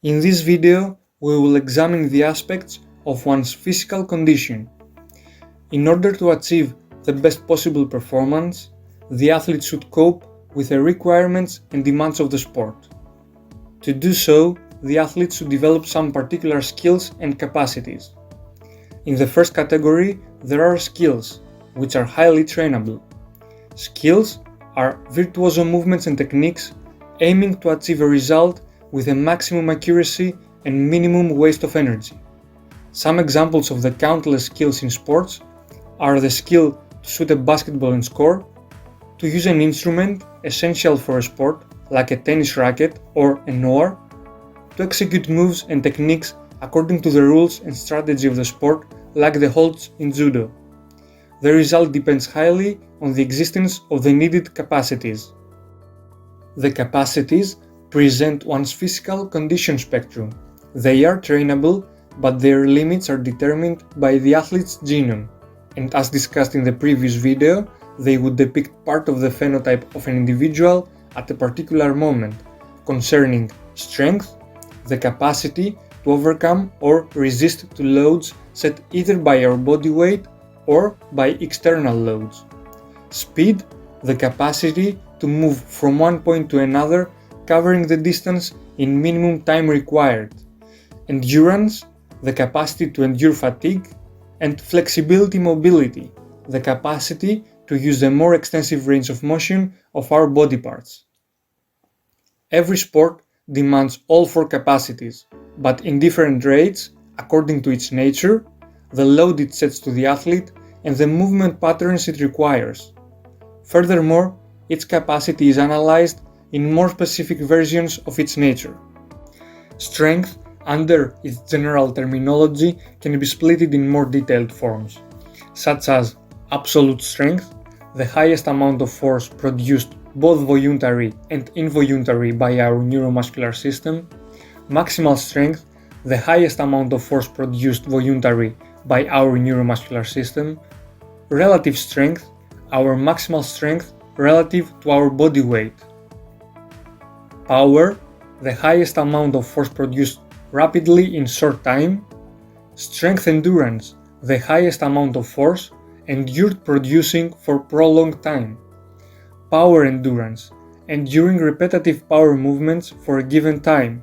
In this video, we will examine the aspects of one's physical condition. In order to achieve the best possible performance, the athlete should cope with the requirements and demands of the sport. To do so, the athlete should develop some particular skills and capacities. In the first category, there are skills, which are highly trainable. Skills are virtuoso movements and techniques aiming to achieve a result with a maximum accuracy and minimum waste of energy. Some examples of the countless skills in sports are the skill to shoot a basketball and score, to use an instrument essential for a sport like a tennis racket or an oar, to execute moves and techniques according to the rules and strategy of the sport like the holds in judo. The result depends highly on the existence of the needed capacities. The capacities present one's physical condition spectrum. They are trainable, but their limits are determined by the athlete's genome, and as discussed in the previous video, they would depict part of the phenotype of an individual at a particular moment, concerning strength, the capacity to overcome or resist to loads set either by our body weight or by external loads. Speed, the capacity to move from one point to another, covering the distance in minimum time required. Endurance, the capacity to endure fatigue. And flexibility mobility, the capacity to use the more extensive range of motion of our body parts. Every sport demands all four capacities, but in different rates according to its nature, the load it sets to the athlete, and the movement patterns it requires. Furthermore, each capacity is analyzed in more specific versions of its nature. Strength, under its general terminology, can be split in more detailed forms, such as absolute strength, the highest amount of force produced both voluntary and involuntary by our neuromuscular system, maximal strength, the highest amount of force produced voluntary by our neuromuscular system, relative strength, our maximal strength relative to our body weight. Power, the highest amount of force produced rapidly in short time. Strength endurance, the highest amount of force endured producing for prolonged time. Power endurance, enduring repetitive power movements for a given time.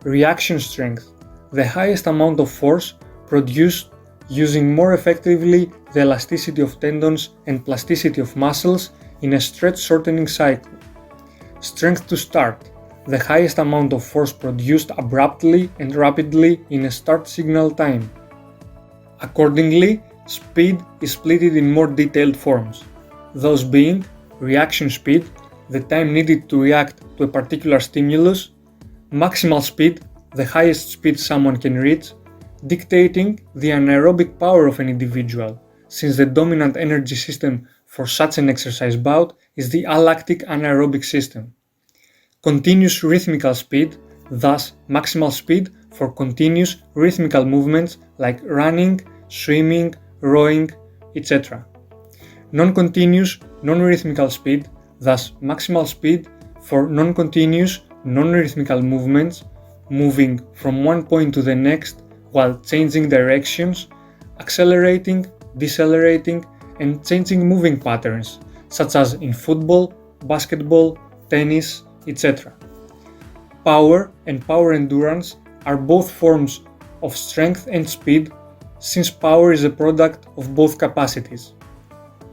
Reaction strength, the highest amount of force produced using more effectively the elasticity of tendons and plasticity of muscles in a stretch shortening cycle. Strength to start, the highest amount of force produced abruptly and rapidly in a start signal time. Accordingly, speed is split in more detailed forms, those being reaction speed, the time needed to react to a particular stimulus, maximal speed, the highest speed someone can reach, dictating the anaerobic power of an individual, since the dominant energy system for such an exercise bout is the alactic anaerobic system. Continuous rhythmical speed, thus maximal speed for continuous rhythmical movements like running, swimming, rowing, etc. Non-continuous, non-rhythmical speed, thus maximal speed for non-continuous, non-rhythmical movements, moving from one point to the next while changing directions, accelerating, decelerating, and changing moving patterns, such as in football, basketball, tennis, etc. Power and power endurance are both forms of strength and speed, since power is a product of both capacities.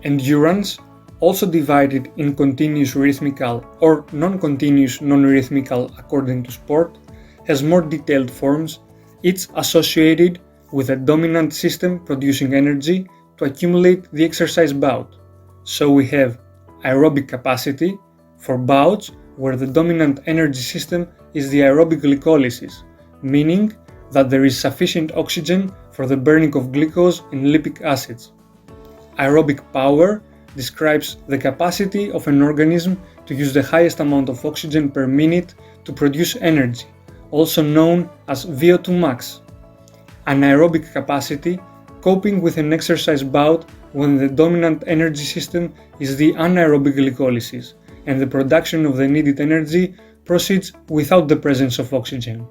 Endurance, also divided in continuous rhythmical or non-continuous non-rhythmical according to sport, has more detailed forms, each associated with a dominant system producing energy to accumulate the exercise bout. So we have aerobic capacity for bouts where the dominant energy system is the aerobic glycolysis, meaning that there is sufficient oxygen for the burning of glucose and lipic acids. Aerobic power describes the capacity of an organism to use the highest amount of oxygen per minute to produce energy, also known as VO2 max. Anaerobic capacity, coping with an exercise bout when the dominant energy system is the anaerobic glycolysis and the production of the needed energy proceeds without the presence of oxygen.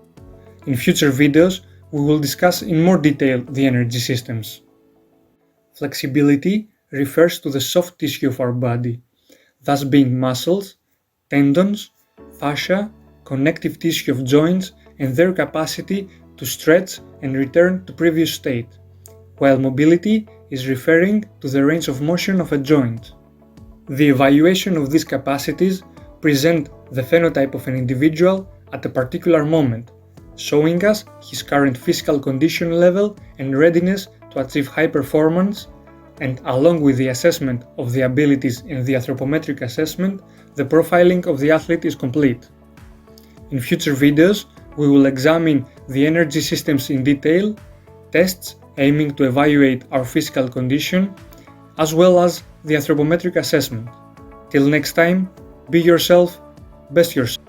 In future videos, we will discuss in more detail the energy systems. Flexibility refers to the soft tissue of our body, thus being muscles, tendons, fascia, connective tissue of joints, and their capacity to stretch and return to previous state, while mobility is referring to the range of motion of a joint. The evaluation of these capacities present the phenotype of an individual at a particular moment, showing us his current physical condition level and readiness to achieve high performance, and along with the assessment of the abilities in the anthropometric assessment, the profiling of the athlete is complete. In future videos, we will examine the energy systems in detail, tests aiming to evaluate our physical condition, as well as the anthropometric assessment. Till next time, be yourself, best yourself.